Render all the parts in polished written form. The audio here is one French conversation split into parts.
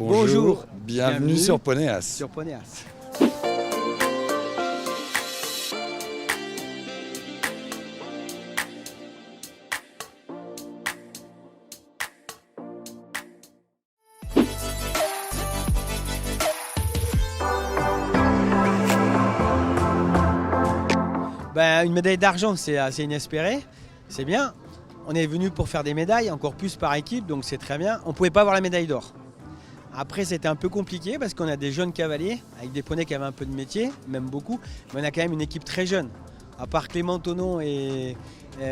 Bonjour, bienvenue sur Ponéas. Sur Ponéas. Une médaille d'argent, c'est assez inespéré, c'est bien. On est venu pour faire des médailles, encore plus par équipe, donc c'est très bien. On ne pouvait pas avoir la médaille d'or. Après, c'était un peu compliqué parce qu'on a des jeunes cavaliers, avec des poneys qui avaient un peu de métier, même beaucoup. Mais on a quand même une équipe très jeune. À part Clément Tonon et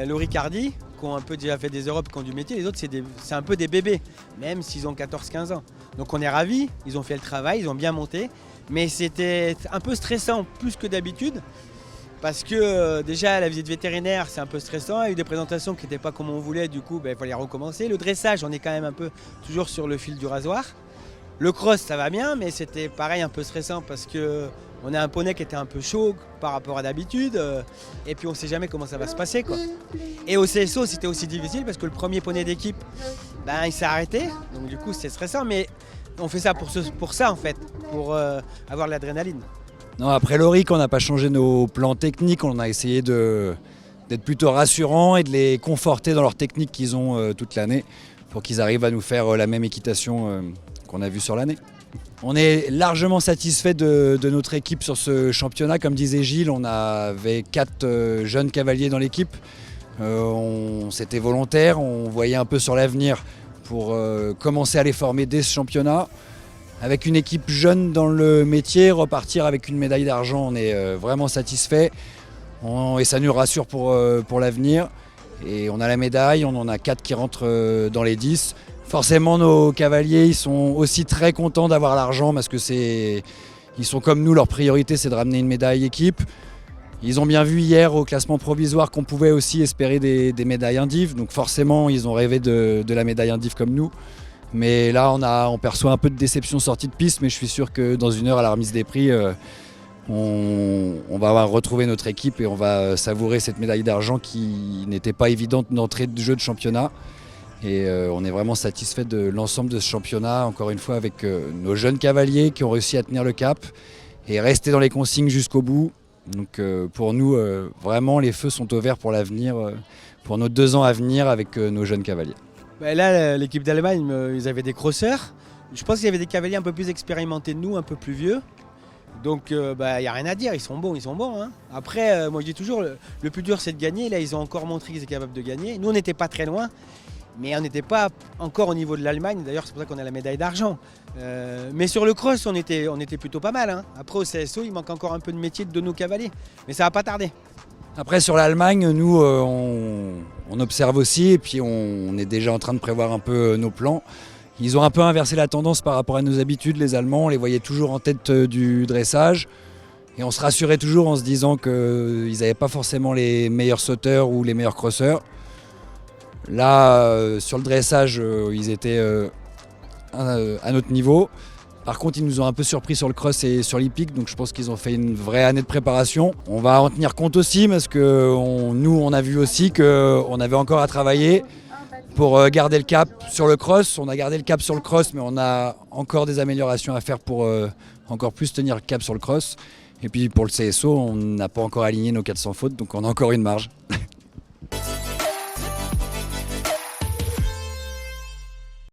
Laurie Cardi, qui ont un peu déjà fait des Europes, qui ont du métier, les autres, c'est un peu des bébés, même s'ils ont 14-15 ans. Donc on est ravis, ils ont fait le travail, ils ont bien monté. Mais c'était un peu stressant, plus que d'habitude. Parce que déjà la visite vétérinaire c'est un peu stressant, il y a eu des présentations qui n'étaient pas comme on voulait, du coup il fallait recommencer. Le dressage on est quand même un peu toujours sur le fil du rasoir. Le cross ça va bien mais c'était pareil un peu stressant parce qu'on a un poney qui était un peu chaud par rapport à d'habitude et puis on ne sait jamais comment ça va se passer quoi. Et au CSO c'était aussi difficile parce que le premier poney d'équipe il s'est arrêté, donc du coup c'est stressant mais on fait ça pour ça en fait, pour avoir de l'adrénaline. Non, après l'Auric, on n'a pas changé nos plans techniques, on a essayé d'être plutôt rassurants et de les conforter dans leur technique qu'ils ont toute l'année pour qu'ils arrivent à nous faire la même équitation qu'on a vue sur l'année. On est largement satisfait de notre équipe sur ce championnat. Comme disait Gilles, on avait 4 jeunes cavaliers dans l'équipe. C'était volontaire, on voyait un peu sur l'avenir pour commencer à les former dès ce championnat. Avec une équipe jeune dans le métier, repartir avec une médaille d'argent, on est vraiment satisfait et ça nous rassure pour l'avenir. Et on a la médaille, on en a 4 qui rentrent dans les 10. Forcément, nos cavaliers ils sont aussi très contents d'avoir l'argent parce que ils sont comme nous, leur priorité c'est de ramener une médaille équipe. Ils ont bien vu hier au classement provisoire qu'on pouvait aussi espérer des médailles indiv, donc forcément ils ont rêvé de la médaille indiv comme nous. Mais là, on perçoit un peu de déception sortie de piste, mais je suis sûr que dans une heure à la remise des prix, on va retrouver notre équipe et on va savourer cette médaille d'argent qui n'était pas évidente d'entrée de jeu de championnat. Et on est vraiment satisfait de l'ensemble de ce championnat, encore une fois avec nos jeunes cavaliers qui ont réussi à tenir le cap et rester dans les consignes jusqu'au bout. Donc pour nous, vraiment, les feux sont ouverts pour l'avenir, pour nos 2 ans à venir avec nos jeunes cavaliers. Là, l'équipe d'Allemagne, ils avaient des crosseurs. Je pense qu'il y avait des cavaliers un peu plus expérimentés de nous, un peu plus vieux. Donc, il n'y a rien à dire, ils sont bons. Hein. Après, moi je dis toujours, le plus dur c'est de gagner. Là, ils ont encore montré qu'ils étaient capables de gagner. Nous, on n'était pas très loin, mais on n'était pas encore au niveau de l'Allemagne. D'ailleurs, c'est pour ça qu'on a la médaille d'argent. Mais sur le cross, on était plutôt pas mal. Hein. Après, au CSO, il manque encore un peu de métier de nos cavaliers. Mais ça va pas tarder. Après sur l'Allemagne, nous on observe aussi et puis on est déjà en train de prévoir un peu nos plans. Ils ont un peu inversé la tendance par rapport à nos habitudes, les Allemands, on les voyait toujours en tête du dressage et on se rassurait toujours en se disant qu'ils n'avaient pas forcément les meilleurs sauteurs ou les meilleurs crosseurs. Là, sur le dressage, ils étaient à notre niveau. Par contre, ils nous ont un peu surpris sur le cross et sur l'hippique, donc je pense qu'ils ont fait une vraie année de préparation. On va en tenir compte aussi parce que nous, on a vu aussi qu'on avait encore à travailler pour garder le cap sur le cross. On a gardé le cap sur le cross, mais on a encore des améliorations à faire pour encore plus tenir le cap sur le cross. Et puis pour le CSO, on n'a pas encore aligné nos 400 fautes, donc on a encore une marge.